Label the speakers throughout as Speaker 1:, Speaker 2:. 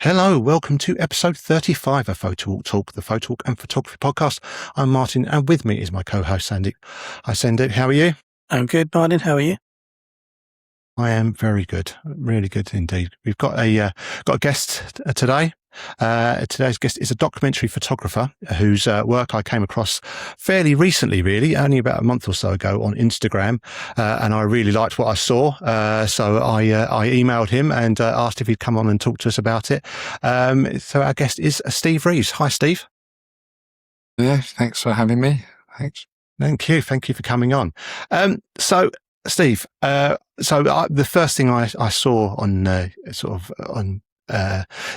Speaker 1: Hello, welcome to episode 35 of Photowalk Talk, the Photowalk and Photography podcast. I'm Martin, and with me is my co-host Sandeep. Hi Sandeep, how are you?
Speaker 2: I'm good, Martin. How are you?
Speaker 1: I am very good, really good indeed. We've got a guest today. Today's guest is a documentary photographer whose work I came across fairly recently, really, only about a month or so ago on Instagram, and I really liked what I saw. So I emailed him and asked if he'd come on and talk to us about it. So our guest is Steve Reeves. Hi, Steve.
Speaker 3: Yeah, thanks for having me. Thanks.
Speaker 1: Thank you for coming on. So Steve, the first thing I saw on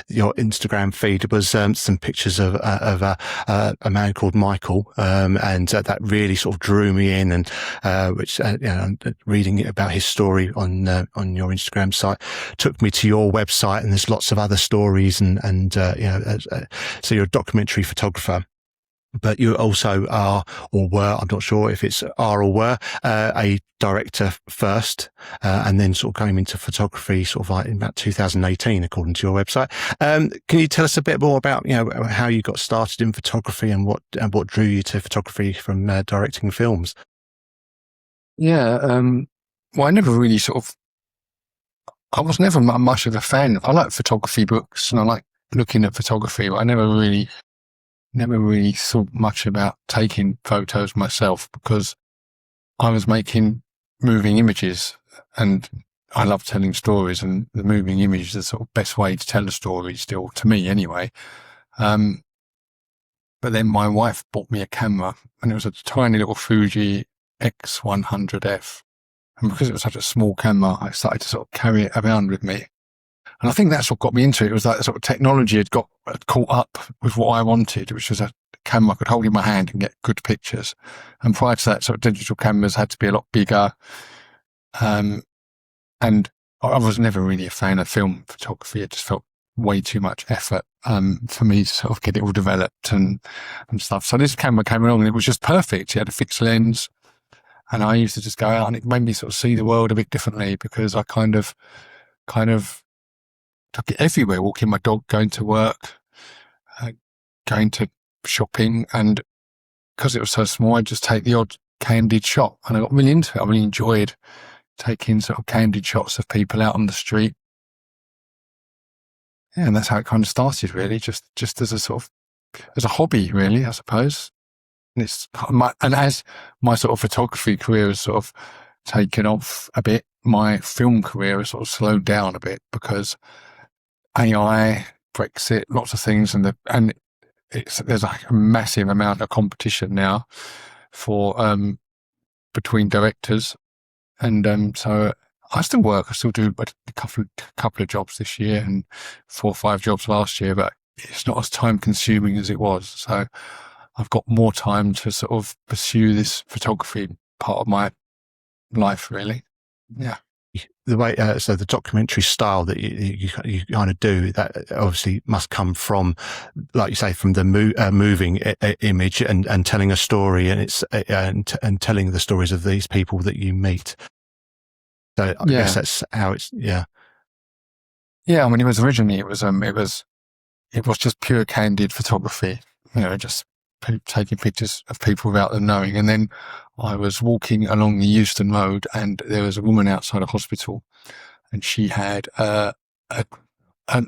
Speaker 1: your Instagram feed was some pictures of a man called Michael, and that really sort of drew me in, and reading about his story on your Instagram site took me to your website, and there's lots of other stories, so you're a documentary photographer. But you also are, or were, I'm not sure if it's are or were, a director first, and then sort of came into photography sort of like in about 2018, according to your website. Can you tell us a bit more about, how you got started in photography and what drew you to photography from directing films?
Speaker 3: Yeah, well, I never really I was never much of a fan. I like photography books and I like looking at photography, but I never really thought much about taking photos myself because I was making moving images and I love telling stories, and the moving image is the sort of best way to tell a story still, to me anyway. But then my wife bought me a camera, and it was a tiny little Fuji X100F. And because it was such a small camera, I started to sort of carry it around with me. And I think that's what got me into it. It was like the sort of technology had caught up with what I wanted, which was a camera I could hold in my hand and get good pictures. And prior to that, sort of digital cameras had to be a lot bigger. And I was never really a fan of film photography. It just felt way too much effort for me to sort of get it all developed and stuff. So this camera came along and it was just perfect. It had a fixed lens. And I used to just go out, and it made me sort of see the world a bit differently because I kind of took it everywhere, walking my dog, going to work, going to shopping. And because it was so small, I'd just take the odd candid shot. And I got really into it. I really enjoyed taking sort of candid shots of people out on the street. Yeah, and that's how it kind of started, really, just as a hobby, really, I suppose. And as my sort of photography career has sort of taken off a bit, my film career has sort of slowed down a bit because AI, Brexit, lots of things, and there's a massive amount of competition now for between directors, and so I still work. I still do a couple of jobs this year and 4 or 5 jobs last year, but it's not as time consuming as it was. So I've got more time to sort of pursue this photography part of my life, really. Yeah.
Speaker 1: The way, so the documentary style that you kind of do, that obviously must come from, like you say, from the moving image and telling a story, and it's and telling the stories of these people that you meet. So I guess that's how it's. Yeah.
Speaker 3: I mean, it was just pure candid photography. Just taking pictures of people without them knowing. And then I was walking along the Euston Road, and there was a woman outside a hospital, and she had an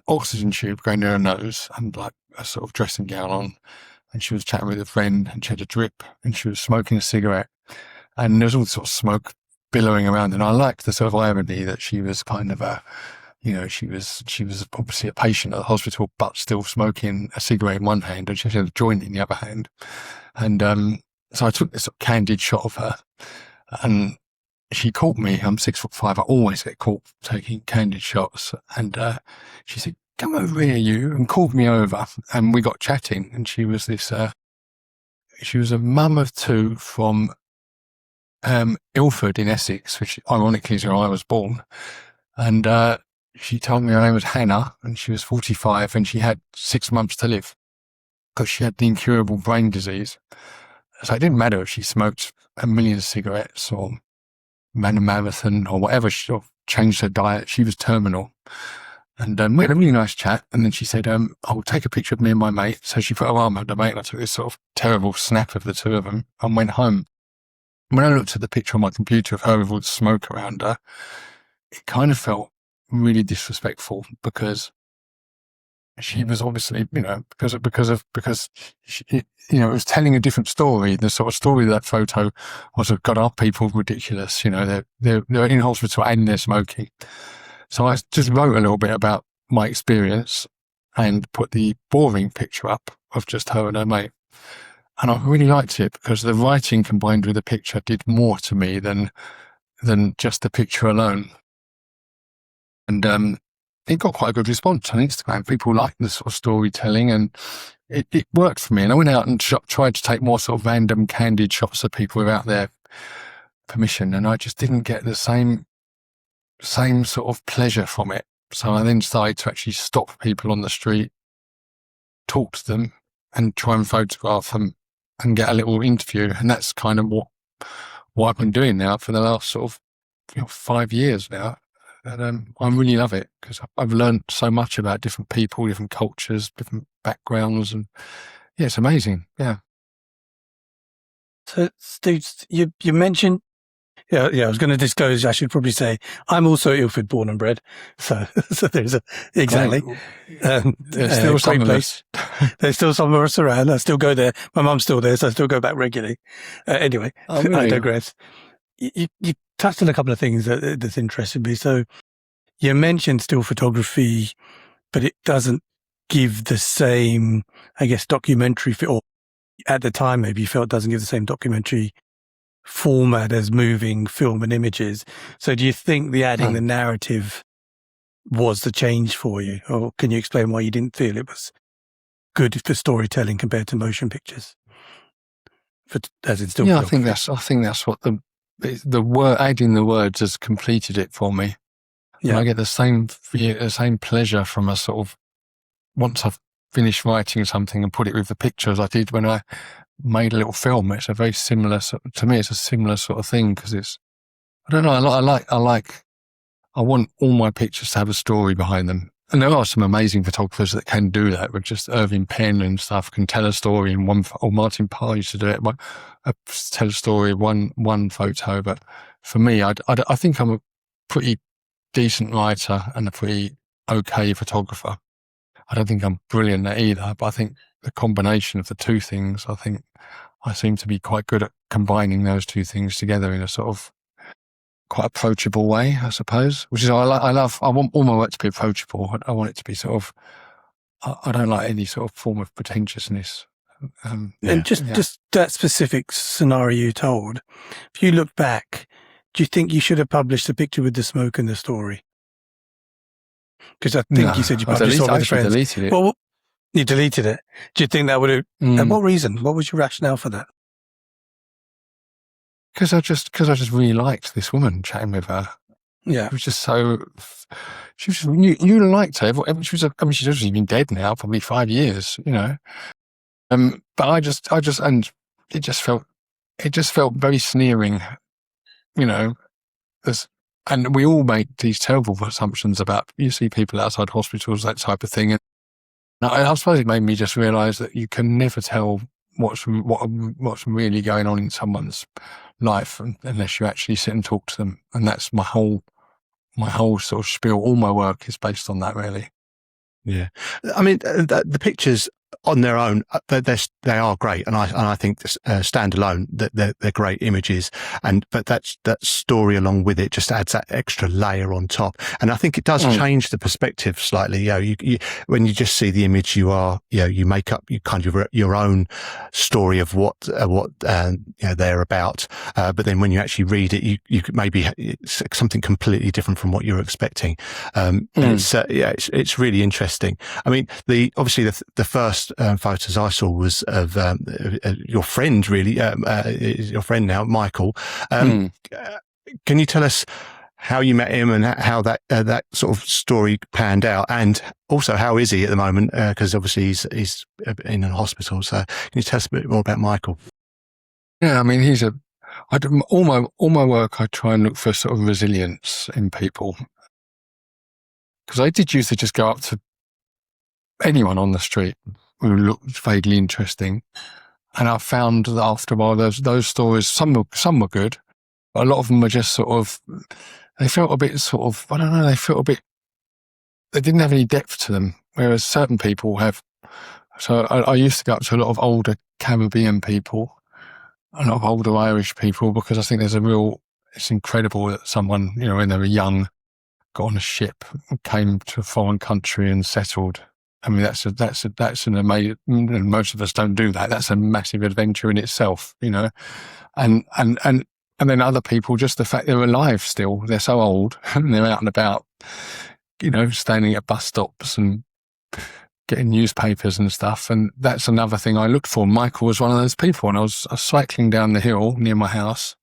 Speaker 3: oxygen tube going down her nose and like a sort of dressing gown on, and she was chatting with a friend, and she had a drip, and she was smoking a cigarette, and there was all this sort of smoke billowing around. And I liked the sort of irony that she was kind of she was obviously a patient at the hospital, but still smoking a cigarette in one hand, and she had a joint in the other hand. And so I took this sort of candid shot of her, and she caught me. I'm 6'5". I always get caught taking candid shots. And she said, "Come over here, you," and called me over, and we got chatting. And she was she was a mum of 2 from Ilford in Essex, which ironically is where I was born. And she told me her name was Hannah, and she was 45, and she had 6 months to live because she had the incurable brain disease. So it didn't matter if she smoked a million cigarettes or ran a marathon or whatever, she changed her diet. She was terminal. And we had a really nice chat. And then she said, I'll take a picture of me and my mate. So she put her arm up the mate, and I took this sort of terrible snap of the two of them and went home. When I looked at the picture on my computer of her with all the smoke around her, it kind of felt really disrespectful, because she was obviously, because she, it was telling a different story. The sort of story of that photo was of, God, are people ridiculous? They're in hospital and they're smoking. So I just wrote a little bit about my experience and put the boring picture up of just her and her mate. And I really liked it, because the writing combined with the picture did more to me than just the picture alone. And it got quite a good response on Instagram. People liked the sort of storytelling, and it worked for me. And I went out and tried to take more sort of random, candid shots of people without their permission, and I just didn't get the same sort of pleasure from it. So I then started to actually stop people on the street, talk to them, and try and photograph them and get a little interview. And that's kind of what I've been doing now for the last sort of 5 years now. And I really love it, because I've learned so much about different people, different cultures, different backgrounds, and yeah, it's amazing. Yeah.
Speaker 2: So, Steve, you mentioned, I was going to disclose, I should probably say, I'm also Ilford born and bred. So there's exactly.
Speaker 3: There's still some of us.
Speaker 2: There's still some of us around. I still go there. My mum's still there, so I still go back regularly. Anyway,
Speaker 3: really?
Speaker 2: I digress. You touched on a couple of things that's interested me. So you mentioned still photography, but it doesn't give the same, I guess, documentary feel. Or at the time, maybe you felt it doesn't give the same documentary format as moving film and images. So do you think the adding the narrative was the change for you? Or can you explain why you didn't feel it was good for storytelling compared to motion pictures? As it's still,
Speaker 3: I think that's what the word, adding the words, has completed it for me. Yeah. And I get the same pleasure from a sort of, once I've finished writing something and put it with the picture, as I did when I made a little film. It's a very similar, to me, it's a similar sort of thing, because it's, I don't know, I want all my pictures to have a story behind them. And there are some amazing photographers that can do that, with just Irving Penn and stuff, can tell a story in one, or Martin Parr used to do it, tell a story in one photo. But for me, I think I'm a pretty decent writer and a pretty okay photographer. I don't think I'm brilliant at either, but I think the combination of the two things, I think I seem to be quite good at combining those two things together in a sort of quite approachable way, I suppose, which is, I love. I want all my work to be approachable. I want it to be sort of, I don't like any sort of form of pretentiousness.
Speaker 2: And just that specific scenario you told, if you look back, do you think you should have published the picture with the smoke and the story? Because I think you said you published all with friends.
Speaker 3: Deleted it.
Speaker 2: Well, you deleted it. Do you think that would have? And what reason? What was your rationale for that?
Speaker 3: Because I just really liked this woman, chatting with her.
Speaker 2: Yeah,
Speaker 3: it was just so. She was. You liked her. She was. She's actually been dead now, probably 5 years. But I just, and it just felt very sneering. And we all make these terrible assumptions about, you see people outside hospitals, that type of thing. And I suppose it made me just realise that you can never tell what's really going on in someone's life unless you actually sit and talk to them. And that's my whole sort of spiel. All my work is based on that, really.
Speaker 1: Yeah. I mean, the pictures on their own, they are great, and I think standalone that they're great images, but that story along with it just adds that extra layer on top, and I think it does change the perspective slightly. You when you just see the image, you make up kind of your own story of what they're about, but then when you actually read it, you could maybe it's something completely different from what you're expecting. It's really interesting. I mean, obviously the first photos I saw was of your friend, really, your friend now, Michael. Can you tell us how you met him and how that sort of story panned out, and also how is he at the moment? Because obviously he's in a hospital. So can you tell us a bit more about Michael?
Speaker 3: Yeah, I mean, all my work, I try and look for sort of resilience in people. because I did used to just go up to anyone on the street who looked vaguely interesting. And I found that after a while, those stories, some were good, but a lot of them were just sort of, they felt a bit sort of, I don't know, they didn't have any depth to them, whereas certain people have. So I used to go up to a lot of older Caribbean people, a lot of older Irish people, because I think it's incredible that someone, when they were young, got on a ship, came to a foreign country and settled. I mean, that's an amazing, most of us don't do that. That's a massive adventure in itself, and then other people, just the fact they're alive still, they're so old and they're out and about, standing at bus stops and getting newspapers and stuff. And that's another thing I looked for. Michael was one of those people, and I was cycling down the hill near my house,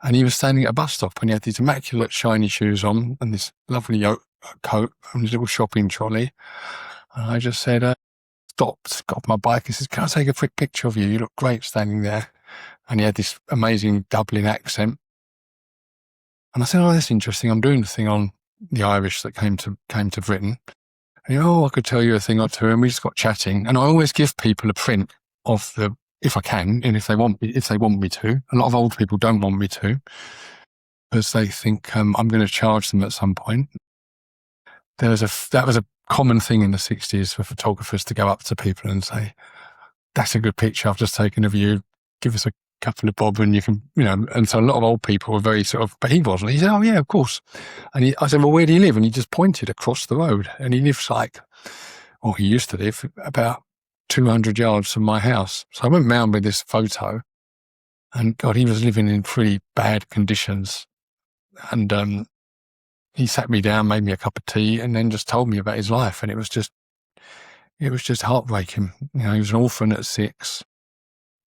Speaker 3: and he was standing at a bus stop, and he had these immaculate shiny shoes on and this lovely coat and his little shopping trolley. And I just said, stopped, got off my bike and said, "Can I take a quick picture of you? You look great standing there." And he had this amazing Dublin accent. And I said, "Oh, that's interesting. I'm doing the thing on the Irish that came to Britain." And I could tell you a thing or two. And we just got chatting. And I always give people a print of if I can, and if they want me to. A lot of old people don't want me to, because they think I'm going to charge them at some point. That was a common thing in the 60s for photographers to go up to people and say, "That's a good picture I've just taken of you. Give us a couple of bob and you can," and so a lot of old people were very sort of, but he wasn't. He said, "Oh yeah, of course." And I said, "Well, where do you live?" And he just pointed across the road, and he lives he used to live about 200 yards from my house. So I went round with this photo, and God, he was living in pretty bad conditions. And he sat me down, made me a cup of tea, and then just told me about his life. And it was just heartbreaking. He was an orphan at 6.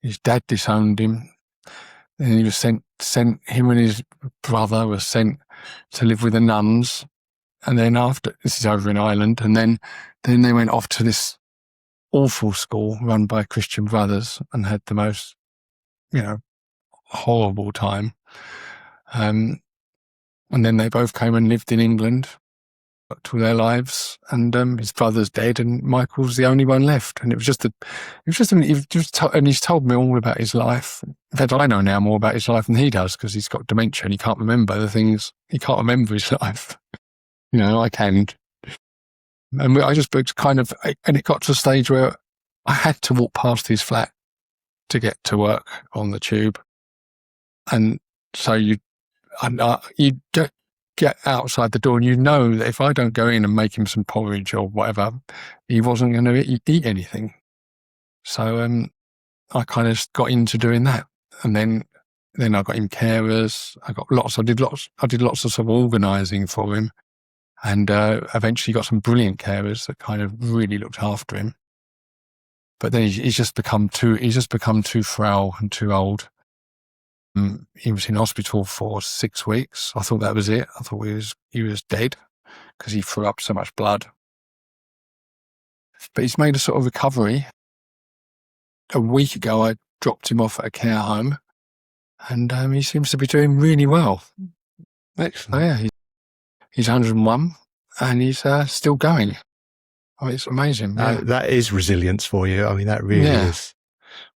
Speaker 3: His dad disowned him. Then he was sent. Him and his brother were sent to live with the nuns. And then this is over in Ireland, and then they went off to this awful school run by Christian brothers and had the most, horrible time. And then they both came and lived in England to their lives, and his brother's dead, and Michael's the only one left. And and he's told me all about his life. In fact, I know now more about his life than he does, because he's got dementia and he can't remember the things. He can't remember his life. I can. And I just kind of, and it got to a stage where I had to walk past his flat to get to work on the tube. And so you get outside the door, and that if I don't go in and make him some porridge or whatever, he wasn't going to eat anything. So I kind of got into doing that, and then I got him carers. I did lots of sort of organising for him, and eventually got some brilliant carers that kind of really looked after him. But then he's just become too frail and too old. He was in hospital for 6 weeks. I thought that was it. I thought he was dead, because he threw up so much blood. But he's made a sort of recovery. A week ago, I dropped him off at a care home, and he seems to be doing really well.
Speaker 1: Excellent.
Speaker 3: Yeah, he's 101, and he's still going. I mean, it's amazing. Yeah.
Speaker 1: That is resilience for you. I mean, that really is.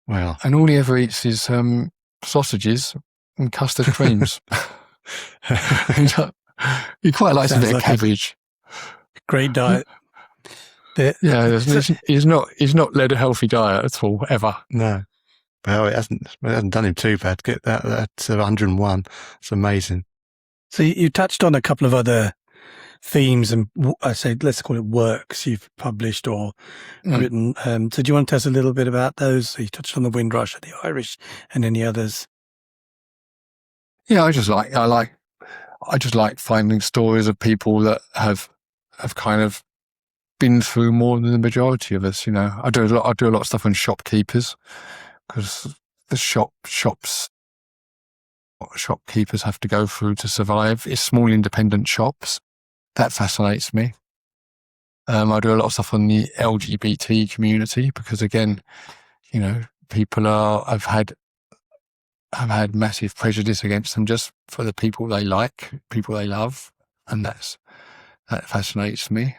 Speaker 1: Wow.
Speaker 3: And all he ever eats is sausages and custard creams. He quite likes a bit of cabbage.
Speaker 2: Great diet.
Speaker 3: He's not led a healthy diet at all, ever.
Speaker 1: No. Well, it hasn't done him too bad. Get that 101. It's amazing.
Speaker 2: So you touched on a couple of other themes, and let's call it works you've published or written. So do you want to tell us a little bit about those? So you touched on the Windrush, the Irish, and any others.
Speaker 3: Yeah, I just like finding stories of people that have kind of been through more than the majority of us. I do a lot of stuff on shopkeepers, because the shopkeepers have to go through to survive. It's small independent shops. That fascinates me. I do a lot of stuff on the LGBT community, because again, people have had massive prejudice against them just for the people they like, people they love, and that's That fascinates me.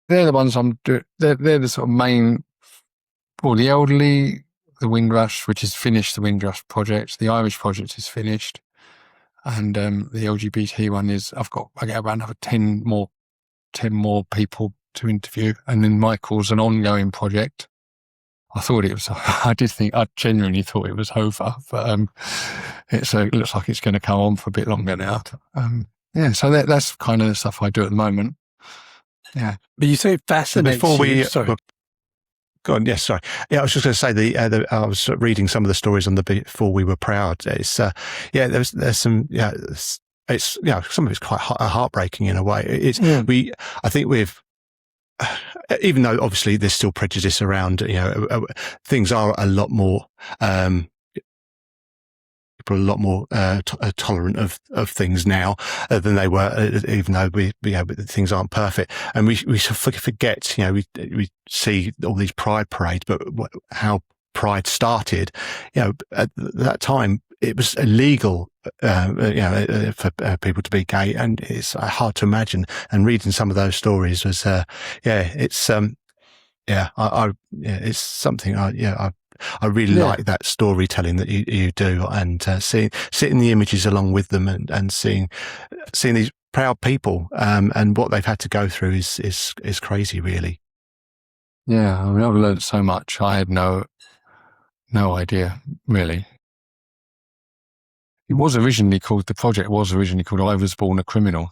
Speaker 3: They're the ones I'm doing. They're the sort of main. Well, the elderly, the Windrush, which is finished. The Windrush project, the Irish project is finished, and the LGBT one is. I get around another 10 more people to interview, and then Michael's an ongoing project. I genuinely thought it was over, but it looks like it's going to come on for a bit longer now. So that's kind of the stuff I do at the moment. Yeah.
Speaker 2: But you say it fascinates you. Sorry.
Speaker 1: Go on. Yes, sorry. Yeah, I was just going to say I was reading some of the stories on the Before We Were Proud. It's there's some it's some of it's quite heartbreaking in a way. I think we've, even though obviously there's still prejudice around, things are a lot more, people are a lot more tolerant of things now than they were, even though things aren't perfect. And we sort of forget, we see all these pride parades, but how pride started, at that time, it was illegal, for people to be gay, and it's hard to imagine. And reading some of those stories was, it's something I really like that storytelling that you do, and seeing the images along with them, and seeing these proud people, and what they've had to go through is crazy, really.
Speaker 3: Yeah, I mean, I've learned so much. I had no idea, really. The project was originally called I Was Born a Criminal,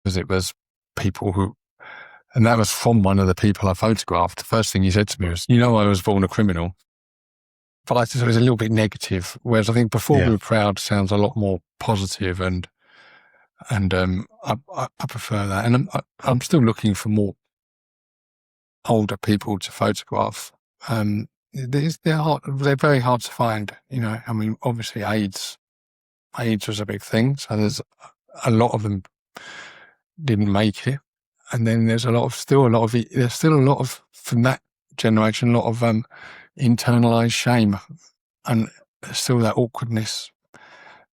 Speaker 3: because it was people and that was from one of the people I photographed. The first thing he said to me was, I was born a criminal. But I thought it was a little bit negative, whereas I think Before We Were Proud sounds a lot more positive, and I prefer that. And I'm still looking for more older people to photograph. They're very hard to find, I mean, obviously AIDS was a big thing, so there's a lot of them didn't make it, and then there's still a lot of from that generation, a lot of internalized shame, and still that awkwardness,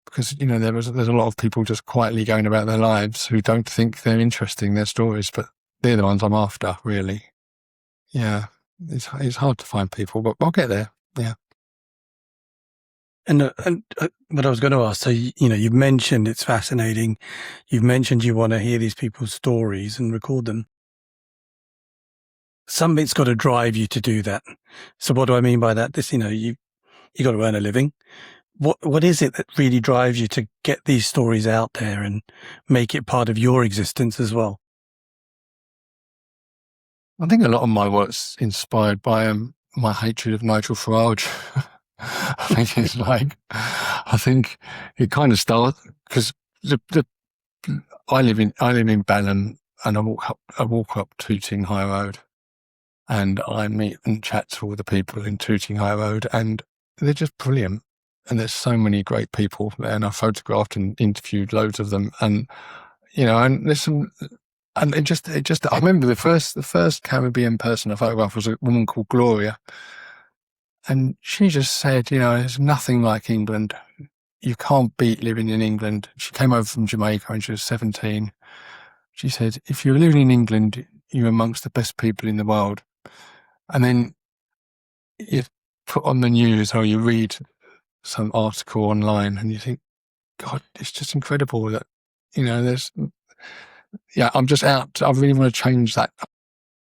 Speaker 3: because there's a lot of people just quietly going about their lives who don't think they're interesting, their stories, but they're the ones I'm after, really. Yeah, it's hard to find people, but I'll get there. Yeah.
Speaker 2: And what I was going to ask, so you've mentioned it's fascinating. You've mentioned you want to hear these people's stories and record them. Something's got to drive you to do that. So what do I mean by that? You got to earn a living. What is it that really drives you to get these stories out there and make it part of your existence as well?
Speaker 3: I think a lot of my work's inspired by my hatred of Nigel Farage. I think it kind of starts because I live in Balham, and I walk up Tooting High Road, and I meet and chat to all the people in Tooting High Road, and they're just brilliant. And there's so many great people there, and I photographed and interviewed loads of them, and and there's some. And it just, I remember the first Caribbean person I photographed was a woman called Gloria. And she just said, there's nothing like England. You can't beat living in England. She came over from Jamaica when she was 17. She said, if you're living in England, you're amongst the best people in the world. And then you put on the news or you read some article online and you think, God, it's just incredible that, I'm just out. I really want to change that.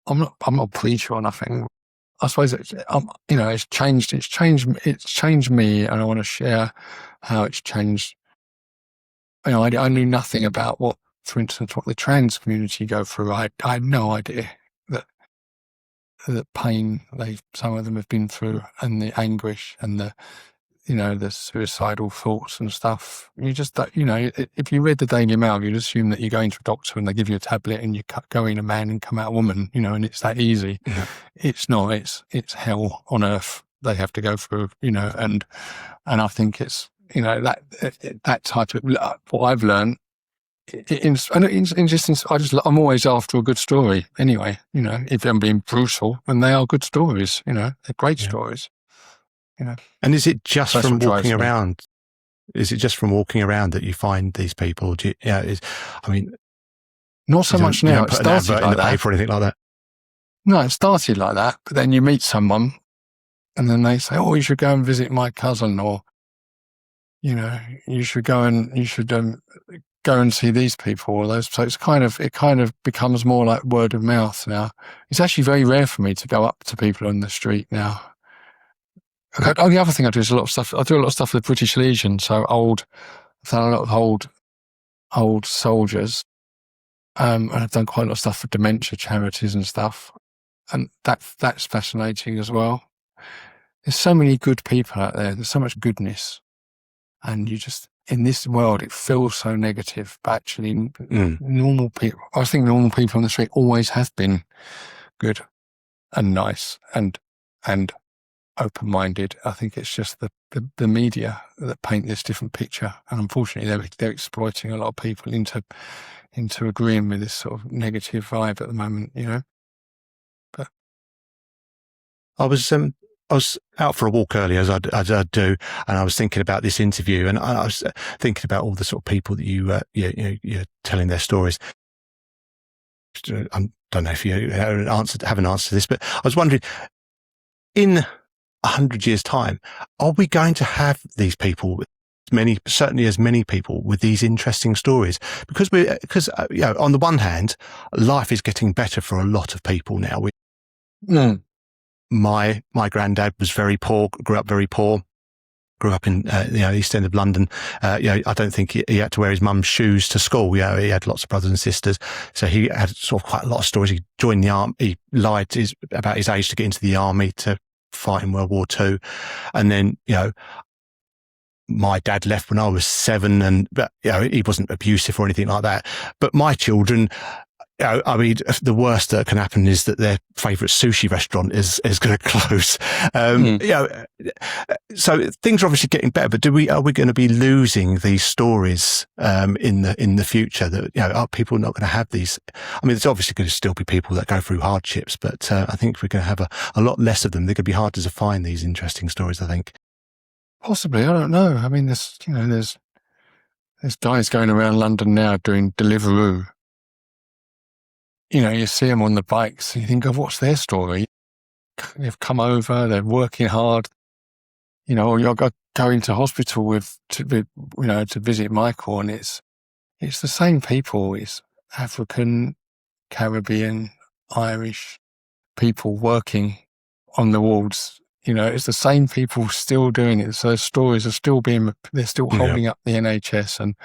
Speaker 3: I'm not a preacher or nothing. I suppose it's changed me, and I want to share how it's changed. I knew nothing about what the trans community go through. I had no idea that the pain some of them have been through, and the anguish, and the suicidal thoughts and stuff. You just, if you read the Daily Mail, you'd assume that you go into a doctor and they give you a tablet and you go in a man and come out a woman, and it's that easy. Yeah. It's not. It's hell on earth they have to go through, and I think it's, that type of, what I've learned, I'm always after a good story anyway, if I'm being brutal, and they are good stories, they're great stories.
Speaker 1: And is it just from walking around? Is it just from walking around that you find these people?
Speaker 3: Not so much now.
Speaker 1: You don't
Speaker 3: It
Speaker 1: put an
Speaker 3: started
Speaker 1: advert in
Speaker 3: like
Speaker 1: the
Speaker 3: that.
Speaker 1: paper or anything like that.
Speaker 3: No, it started like that. But then you meet someone, and then they say, "Oh, you should go and visit my cousin," or you should go and see these people or those. So it kind of becomes more like word of mouth now. It's actually very rare for me to go up to people on the street now. Oh, the other thing I do is a lot of stuff. I do a lot of stuff with British Legion. So I've done a lot of old soldiers, and I've done quite a lot of stuff for dementia charities and stuff, and that's fascinating as well. There's so many good people out there. There's so much goodness, and you just in this world it feels so negative. But actually, normal people. I think normal people on the street always have been good and nice and open-minded. I think it's just the media that paint this different picture, and unfortunately, they're exploiting a lot of people into agreeing with this sort of negative vibe at the moment. But
Speaker 1: I was out for a walk earlier, as I do, and I was thinking about this interview, and I was thinking about all the sort of people that you're telling their stories. I don't know if you have an answer to this, but I was wondering, in 100 years' time, are we going to have these people, certainly as many people with these interesting stories? Because on the one hand, life is getting better for a lot of people now. My granddad was very poor, grew up very poor, grew up in East End of London. I don't think he had to wear his mum's shoes to school. He had lots of brothers and sisters, so he had sort of quite a lot of stories. He joined the army. He lied about his age to get into the army to fight in World War II, and then my dad left when I was 7, but he wasn't abusive or anything like that. But my children, the worst that can happen is that their favourite sushi restaurant is going to close. So things are obviously getting better, but are we going to be losing these stories in the future? That are people not going to have these? I mean, there's obviously going to still be people that go through hardships, but I think we're going to have a lot less of them. They're going to be harder to find these interesting stories, I think.
Speaker 3: Possibly, I don't know. I mean, there's guys going around London now doing Deliveroo. You see them on the bikes and you think, what's their story? They've come over, they're working hard. Or you're going to hospital to visit Michael, and it's the same people. It's African, Caribbean, Irish people working on the wards. It's the same people still doing it. So those stories are they're still holding up the NHS. And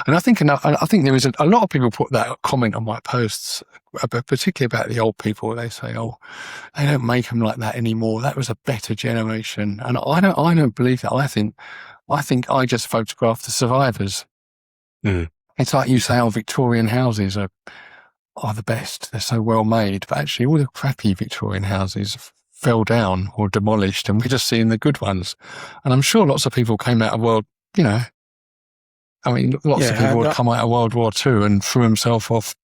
Speaker 3: I think there is a lot of people put that comment on my posts, particularly about the old people. They say, they don't make them like that anymore. That was a better generation. And I don't believe that. I think I just photograph the survivors. It's like you say, Victorian houses are the best. They're so well made. But actually all the crappy Victorian houses fell down or demolished, and we're just seeing the good ones. And I'm sure lots of people came out of lots of people would come out of World War II and threw himself off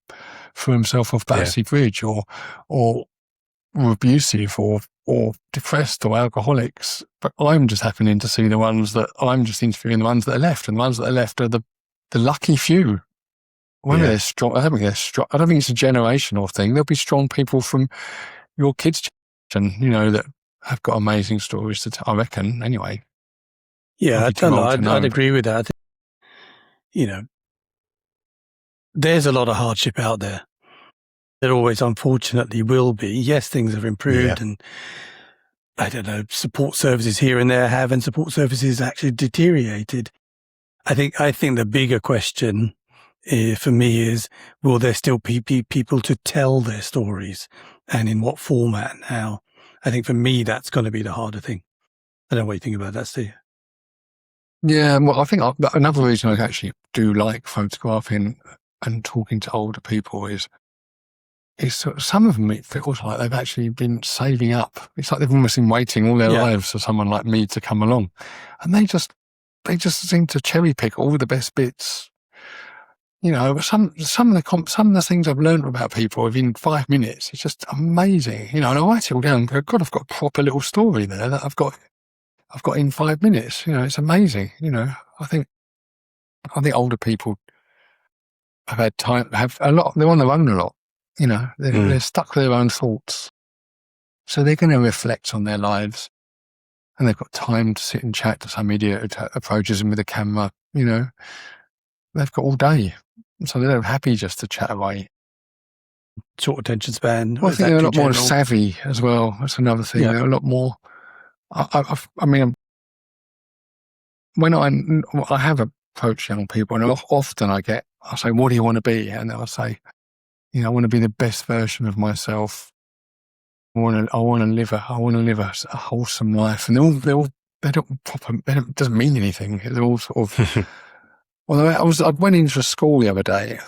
Speaker 3: Battersea Bridge, or were abusive or depressed or alcoholics. But I'm just happening to see the ones that I'm just interviewing, the ones that are left, and the ones that are left are the lucky few. Whether they're strong, I don't think they're strong. I don't think it's a generational thing. There'll be strong people from your kids' generation, that have got amazing stories to tell, I reckon, anyway.
Speaker 2: Yeah, I'd agree with that. There's a lot of hardship out there. There always, unfortunately, will be. Yes, things have improved, and I don't know, support services here and there have, and support services actually deteriorated. I think the bigger question for me is, will there still be people to tell their stories, and in what format and how? I think for me, that's going to be the harder thing. I don't know what you think about that, Steve.
Speaker 3: Yeah, well, I think another reason I actually do like photographing and talking to older people is some of them, it feels like they've actually been saving up. It's like they've almost been waiting all their lives for someone like me to come along, and they just seem to cherry pick all the best bits. Some of the things I've learned about people within 5 minutes, it's just amazing. And I write it all down. God, I've got a proper little story there that I've got I've got in 5 minutes. It's amazing. I think older people have had time, have a lot. They're on their own a lot. They're stuck with their own thoughts, so they're going to reflect on their lives, and they've got time to sit and chat to some idiot who approaches them with a camera. They've got all day, so they're happy just to chat away.
Speaker 2: Short attention span.
Speaker 3: Well, I think they're a lot more savvy as well. That's another thing.
Speaker 2: Yeah.
Speaker 3: They're a lot more. I mean, when I have approached young people, and often I say, "What do you want to be?" And they'll say, "I want to be the best version of myself. I want to live a wholesome life." And they don't doesn't mean anything. They're all sort of. Well, I went into a school the other day,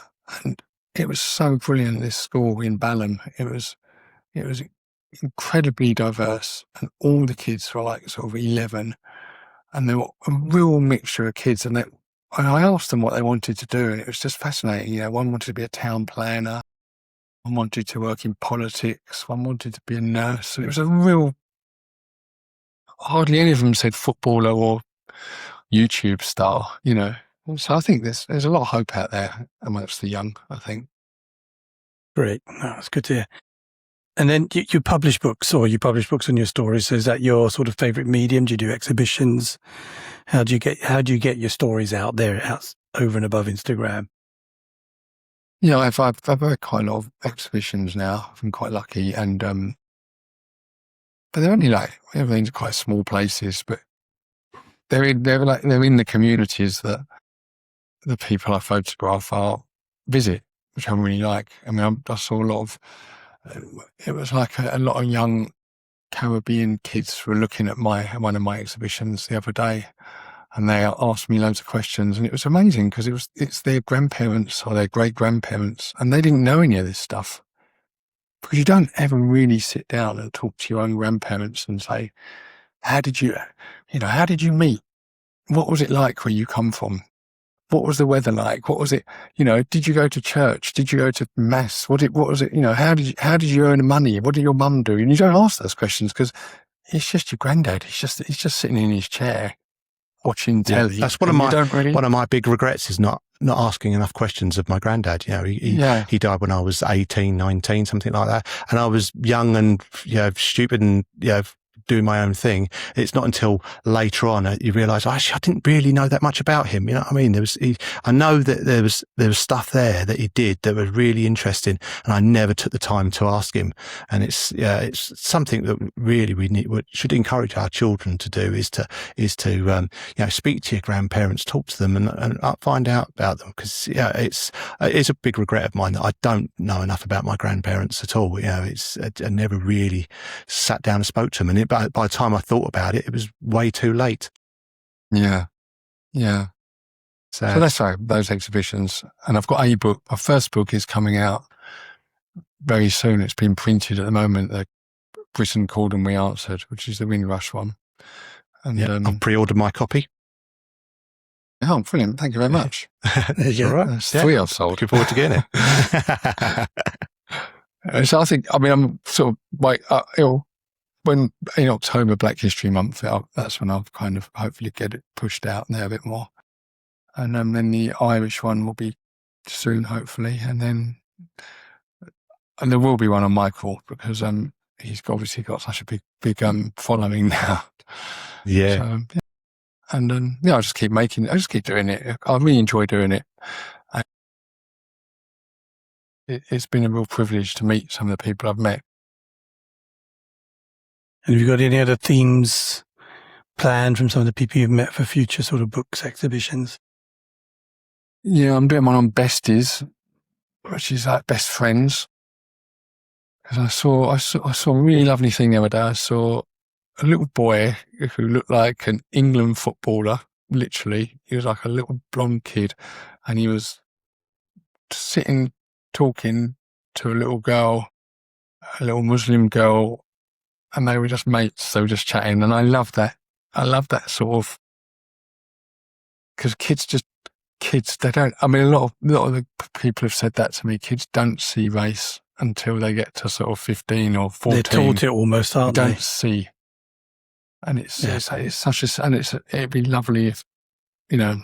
Speaker 3: and it was so brilliant. This school in Balham, it was incredibly diverse, and all the kids were like sort of 11, and they were a real mixture of kids. And I asked them what they wanted to do, and it was just fascinating. One wanted to be a town planner, one wanted to work in politics, one wanted to be a nurse, and it was a real. Hardly any of them said footballer or YouTube star, So I think there's a lot of hope out there amongst the young, I think.
Speaker 2: Great. No, that's good to hear. And then you publish books, or you publish books on your stories. So is that your sort of favorite medium? Do you do exhibitions? How do you get your stories out there, over and above Instagram?
Speaker 3: I've had quite a lot of exhibitions now. I've been quite lucky, and but they're only everything's quite small places, but they're in the communities that the people I photograph visit, which I really like. I mean, I saw a lot of. It was like a lot of young Caribbean kids were looking at one of my exhibitions the other day, and they asked me loads of questions, and it was amazing because it's their grandparents or their great grandparents, and they didn't know any of this stuff, because you don't ever really sit down and talk to your own grandparents and say, how did you meet? What was it like where you come from? What was the weather like? What was it? Did you go to church? Did you go to mass? What was it? How did you earn money? What did your mum do? And you don't ask those questions because it's just your granddad. He's just sitting in his chair watching telly.
Speaker 1: That's one of my big regrets, is not asking enough questions of my granddad. He died when I was 18, 19, something like that, and I was young and stupid and doing my own thing. It's not until later on that you realise, actually, I didn't really know that much about him. You know what I mean? I know that there was stuff there that he did that was really interesting, and I never took the time to ask him. And it's something that really we should encourage our children to do, is to speak to your grandparents, talk to them, and find out about them, because it's a big regret of mine that I don't know enough about my grandparents at all. I never really sat down and spoke to them, and by the time I thought about it, it was way too late.
Speaker 3: Yeah. So that's those exhibitions. And I've got a book. My first book is coming out very soon. It's been printed at the moment. The Britain Called and We Answered, which is the Windrush one. And
Speaker 1: I've pre-ordered my copy.
Speaker 3: Oh, brilliant. Thank you very much.
Speaker 1: That's all right.
Speaker 3: That's 3 I've sold.
Speaker 1: Looking forward to getting it.
Speaker 3: So I think, I'm sort of when in October, Black History Month, that's when I'll kind of hopefully get it pushed out there a bit more. And then the Irish one will be soon, hopefully. And there will be one on Michael, because he's obviously got such a big following now.
Speaker 1: Yeah.
Speaker 3: So, and I just keep doing it. I really enjoy doing it. It's been a real privilege to meet some of the people I've met.
Speaker 2: And have you got any other themes planned from some of the people you've met for future sort of books, exhibitions?
Speaker 3: Yeah, I'm doing one on besties, which is like best friends. Because I saw a really lovely thing the other day. I saw a little boy who looked like an England footballer. Literally, he was like a little blonde kid, and he was sitting talking to a little girl, a little Muslim girl, and they were just mates. They were just chatting, and I love that. I love that sort of, because kids, they don't. I mean, a lot of the people have said that to me. Kids don't see race until they get to sort of 15 or 14.
Speaker 2: They're taught it almost, aren't they?
Speaker 3: Don't see. and it's such a, and it'd be lovely if, you know,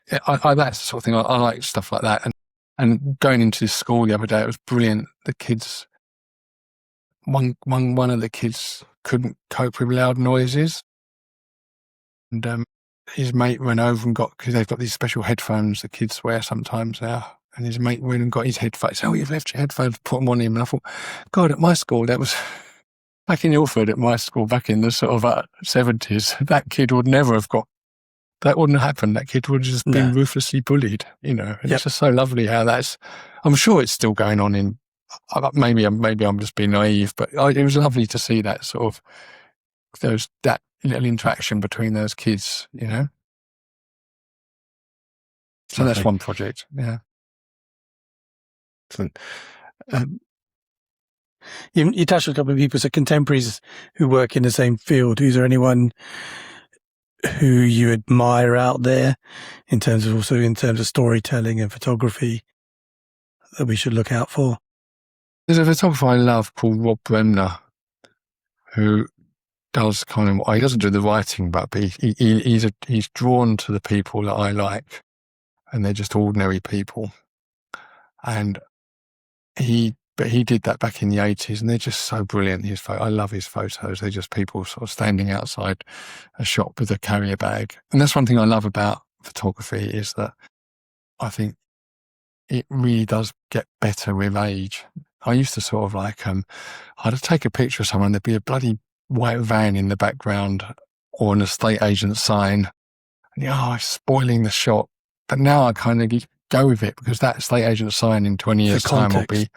Speaker 3: that's the sort of thing I like, stuff like that. And going into this school the other day, it was brilliant. The kids, one of the kids couldn't cope with loud noises, and his mate went over and because they've got these special headphones the kids wear sometimes now, and his mate went and got his headphones. Oh, you've left your headphones, put them on him. And I thought, God, at my school, that was back in Ilford, at my school, back in the sort of 70s, that kid would never have got, that wouldn't happen. That kid would have just been ruthlessly bullied, you know. And it's just so lovely how I'm sure it's still going on in, maybe I'm just being naive, but it was lovely to see that sort of, that little interaction between those kids, you know. So that's one project, yeah.
Speaker 1: Excellent.
Speaker 2: You touched on a couple of people, so contemporaries who work in the same field. Is there anyone who you admire out there in terms of storytelling and photography that we should look out for?
Speaker 3: There's a photographer I love called Rob Bremner, who does he doesn't do the writing, but he's drawn to the people that I like, and they're just ordinary people. And he did that back in the 80s, and they're just so brilliant. I love his photos. They're just people sort of standing outside a shop with a carrier bag. And that's one thing I love about photography, is that I think it really does get better with age. I used to sort of I'd take a picture of someone, there'd be a bloody white van in the background or an estate agent sign, and it's spoiling the shot. But now I kind of go with it, because that estate agent sign in 20 years' time will be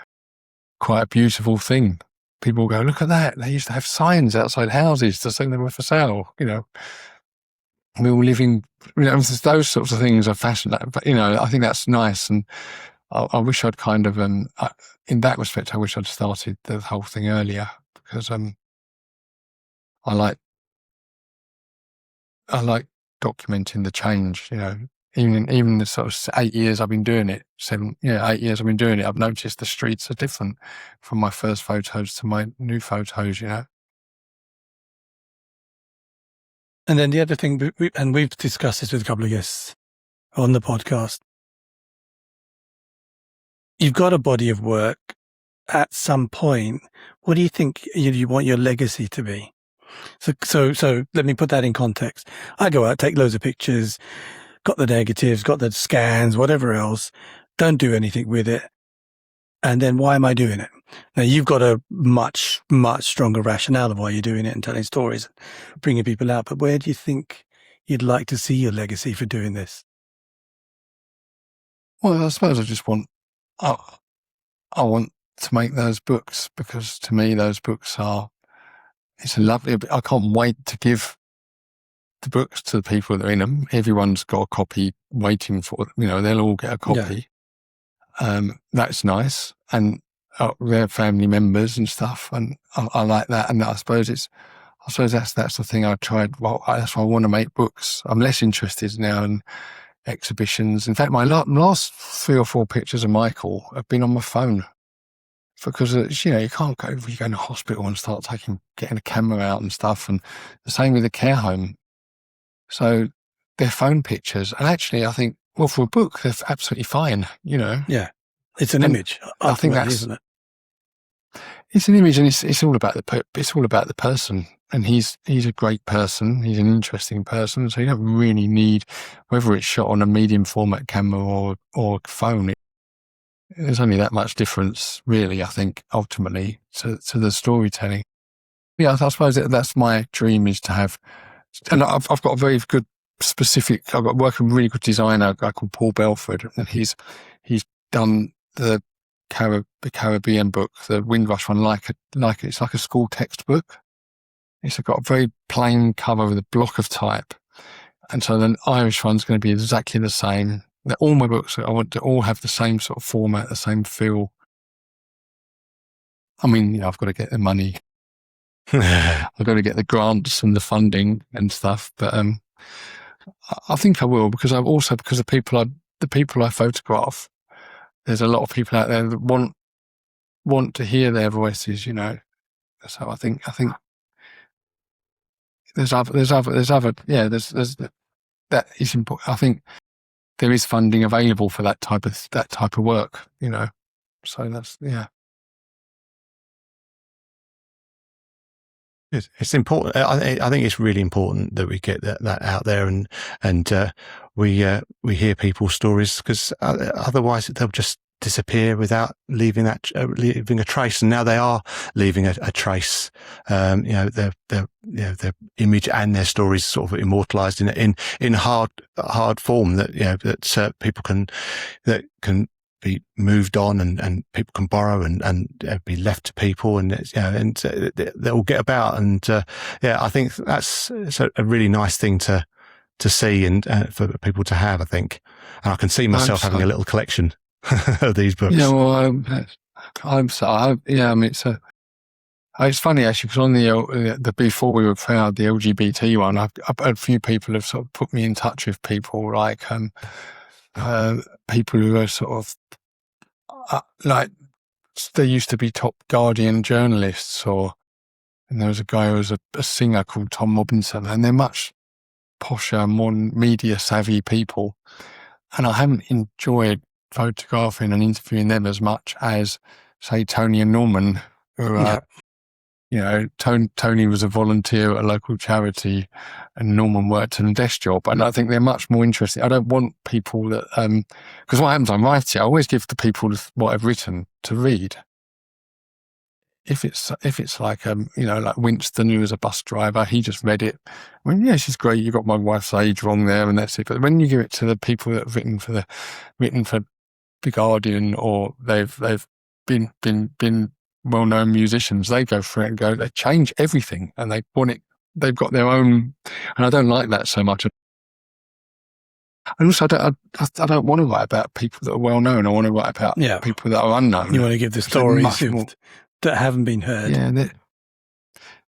Speaker 3: quite a beautiful thing. People will go, look at that. They used to have signs outside houses to say they were for sale, you know. We were living, you know, those sorts of things are fascinating. But, you know, I think that's nice. And I wish I'd kind of, in that respect, I wish I'd started the whole thing earlier, because I like documenting the change, you know. Even the sort of 8 years I've been doing it, 8 years I've been doing it, I've noticed the streets are different from my first photos to my new photos, you know.
Speaker 2: And then the other thing, we've discussed this with a couple of guests on the podcast, you've got a body of work. At some point, what do you think you want your legacy to be? So let me put that in context. I go out, take loads of pictures, got the negatives, got the scans, whatever else, don't do anything with it. And then why am I doing it? Now, you've got a much, much stronger rationale of why you're doing it and telling stories, bringing people out. But where do you think you'd like to see your legacy for doing this?
Speaker 3: Well, I suppose I just want, I want to make those books, because to me those books it's a lovely, I can't wait to give the books to the people that are in them. Everyone's got a copy waiting for, you know, they'll all get a copy. Yeah. That's nice. And their family members and stuff. And I like that. And I suppose that's the thing I tried. Well, that's why I want to make books. I'm less interested now in exhibitions. In fact, my last 3 or 4 pictures of Michael have been on my phone, because you know, you can't go in a hospital and start getting a camera out and stuff. And the same with the care home. So they're phone pictures. And actually, I think, well, for a book, they're absolutely fine, you know.
Speaker 2: Yeah. It's an image.
Speaker 3: I think that's,
Speaker 2: isn't it?
Speaker 3: It's an image, and it's all about the person. And he's a great person. He's an interesting person. So you don't really need, whether it's shot on a medium format camera or phone, there's only that much difference, really, I think, ultimately, to the storytelling. Yeah, I suppose that's my dream, is to have, and I've got a very good I've got work with a really good designer, a guy called Paul Belford, and he's done the Caribbean book, the Windrush one, it's like a school textbook. It's got a very plain cover with a block of type. And so the Irish one's going to be exactly the same. All my books, I want to all have the same sort of format, the same feel. I mean, you know, I've got to get the money. I've got to get the grants and the funding and stuff. But I think I will, because the people I photograph, there's a lot of people out there that want to hear their voices, you know. So I think there's that is important. I think there is funding available for that type of work, you know. So that's
Speaker 1: It's important. I think it's really important that we get that out there, and we hear people's stories, because otherwise they'll just disappear without leaving a trace. And now they are leaving a trace. Their image and their stories sort of immortalized in hard form that people can be moved on, and people can borrow and be left to people, and they'll get about. And I think it's a really nice thing to see, and for people to have, I think. And I can see myself having a little collection of these books.
Speaker 3: Yeah, well, I mean, it's funny actually, because on the before we were proud, the LGBT one, I've had a few people have sort of put me in touch with people like people who are sort of like, they used to be top Guardian journalists, and there was a guy who was a singer called Tom Robinson, and they're much posher, more media savvy people, and I haven't enjoyed photographing and interviewing them as much as, say, Tony and Norman, who are, Tony was a volunteer at a local charity, and Norman worked in a desk job. And I think they're much more interesting. I don't want people that, because what happens, I'm writing, I always give the people what I've written to read. If it's like, like Winston, who was a bus driver, he just read it. I mean, yeah, she's great. You got my wife's age wrong there, and that's it. But when you give it to the people that have written for the Guardian, or they've been well-known musicians, they go for it and they change everything, and they want it. They've got their own, and I don't like that so much. And also, I don't want to write about people that are well-known. I want to write about people that are unknown.
Speaker 2: You want to give the stories that haven't been heard.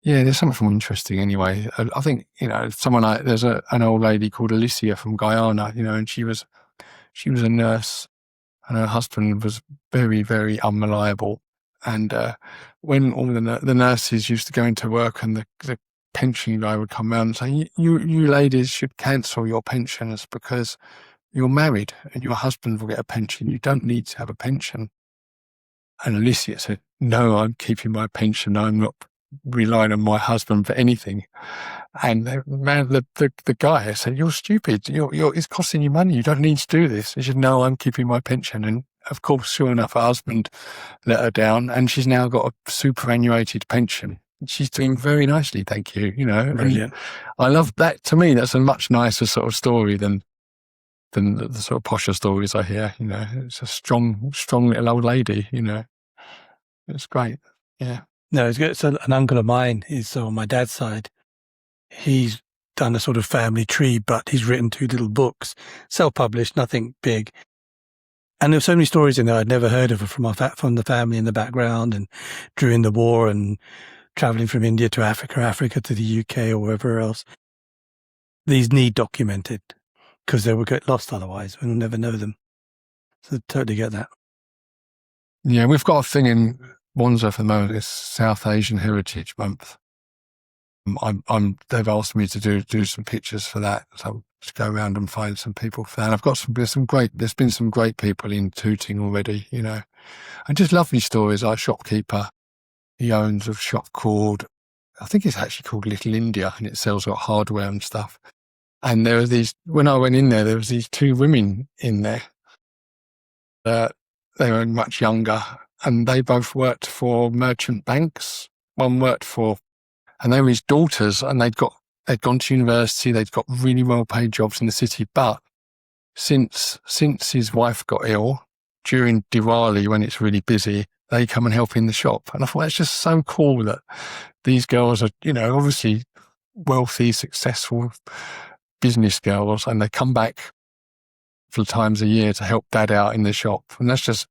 Speaker 3: There's something more interesting anyway. I think, someone like, there's an old lady called Alicia from Guyana, and she was a nurse, and her husband was very, very unreliable. And when all the nurses used to go into work, and the pension guy would come around and say, you ladies should cancel your pensions because you're married and your husband will get a pension. You don't need to have a pension. And Alicia said, no, I'm keeping my pension. I'm not relying on my husband for anything. And the guy said, you're stupid. It's costing you money. You don't need to do this. He said, no, I'm keeping my pension. And of course, sure enough, her husband let her down, and she's now got a superannuated pension. She's doing very nicely, thank you.
Speaker 2: Brilliant.
Speaker 3: I love that. To me, that's a much nicer sort of story than the sort of posher stories I hear. It's a strong little old lady. It's great. Yeah.
Speaker 2: No, it's good. So an uncle of mine is on my dad's side. He's done a sort of family tree, but he's written 2 little books, self-published, nothing big. And there's so many stories in there I'd never heard of from the family in the background, and during the war, and traveling from India to Africa to the UK or wherever else. These need documented, because they will get lost otherwise. We'll never know them. So totally get that.
Speaker 3: Yeah, we've got a thing in Wandsworth at the moment. It's South Asian Heritage Month. They've asked me to do some pictures for that, so to go around and find some people for that. And I've got there's been some great people in Tooting already, and just lovely stories. Our shopkeeper, he owns a shop called, I think it's actually called Little India, and it sells hardware and stuff. And there were when I went in there was these 2 women in there. They were much younger, and they both worked for merchant banks. One worked and they were his daughters, and they'd gone to university, they'd got really well-paid jobs in the city. But since his wife got ill, during Diwali, when it's really busy, they come and help in the shop. And I thought, that's just so cool that these girls are, obviously wealthy, successful business girls, and they come back a couple of times a year to help dad out in the shop. And that's just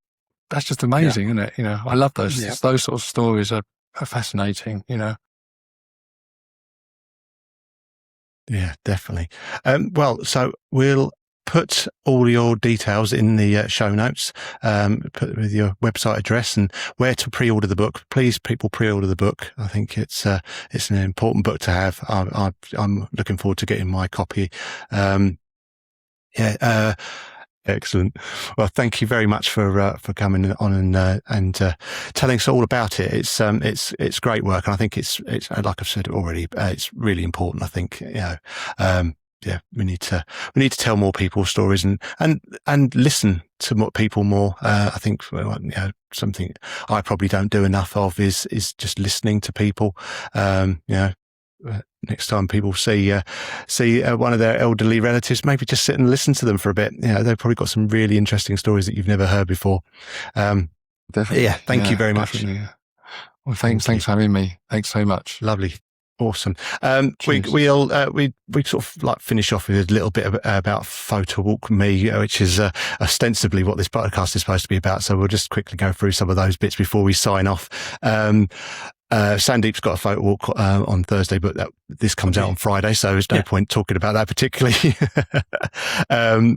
Speaker 3: amazing, isn't it? I love those.
Speaker 2: Yeah.
Speaker 3: Those sort of stories are fascinating,
Speaker 1: Yeah, definitely. Well, so we'll put all your details in the show notes, put with your website address and where to pre-order the book. Please, people, pre-order the book. I think it's an important book to have. I'm looking forward to getting my copy. Excellent. Well, thank you very much for coming on and telling us all about it. It's great work, and I think it's like I've said already, it's really important. I think we need to tell more people stories and listen to more people more. I think something I probably don't do enough of is just listening to people. Next time people see one of their elderly relatives, maybe just sit and listen to them for a bit. They've probably got some really interesting stories that you've never heard before.
Speaker 3: Definitely.
Speaker 1: Yeah, thank you very much.
Speaker 3: Yeah. Well, thanks for having me. Thanks so much.
Speaker 1: Lovely. Awesome. We sort of like finish off with a little bit about Photowalk Me, which is ostensibly what this podcast is supposed to be about. So we'll just quickly go through some of those bits before we sign off. Sandeep's got a Photowalk on Thursday, but this comes out on Friday, so there's no point talking about that particularly.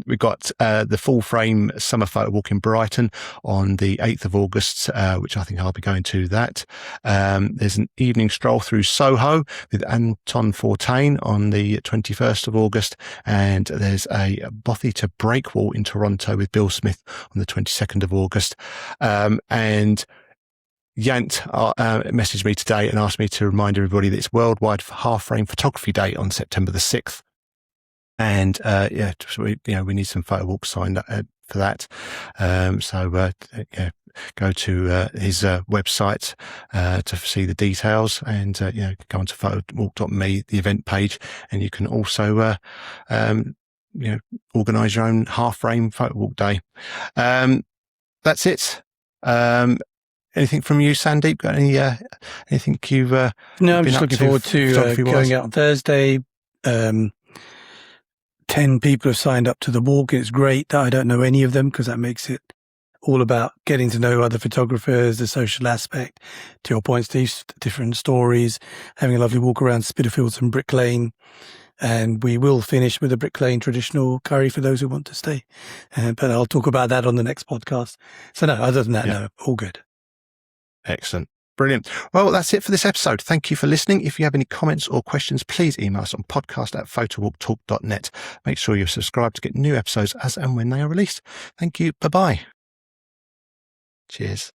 Speaker 1: We've got the full frame summer Photowalk in Brighton on the 8th of August, which I think I'll be going to that. There's an evening stroll through Soho with Anton Fortain on the 21st of August, and there's a Bothy to Breakwall in Toronto with Bill Smith on the 22nd of August. And Yant messaged me today and asked me to remind everybody that it's Worldwide Half Frame Photography Day on September the 6th. And we need some Photowalks signed up for that. Go to his website to see the details, and go onto photowalk.me, the event page, and you can also organise your own half frame Photowalk day. That's it. Anything from you, Sandeep? Got anything you've
Speaker 2: No, I'm just looking forward to going out on Thursday. 10 people have signed up to the walk, and it's great that I don't know any of them, because that makes it all about getting to know other photographers, the social aspect, to your point, Steve, different stories, having a lovely walk around Spitalfields and Brick Lane. And we will finish with a Brick Lane traditional curry for those who want to stay. But I'll talk about that on the next podcast. So no, other than that, no, all good.
Speaker 1: Excellent. Brilliant. Well, that's it for this episode. Thank you for listening. If you have any comments or questions, please email us on podcast@photowalktalk.net. Make sure you're subscribed to get new episodes as and when they are released. Thank you. Bye-bye. Cheers.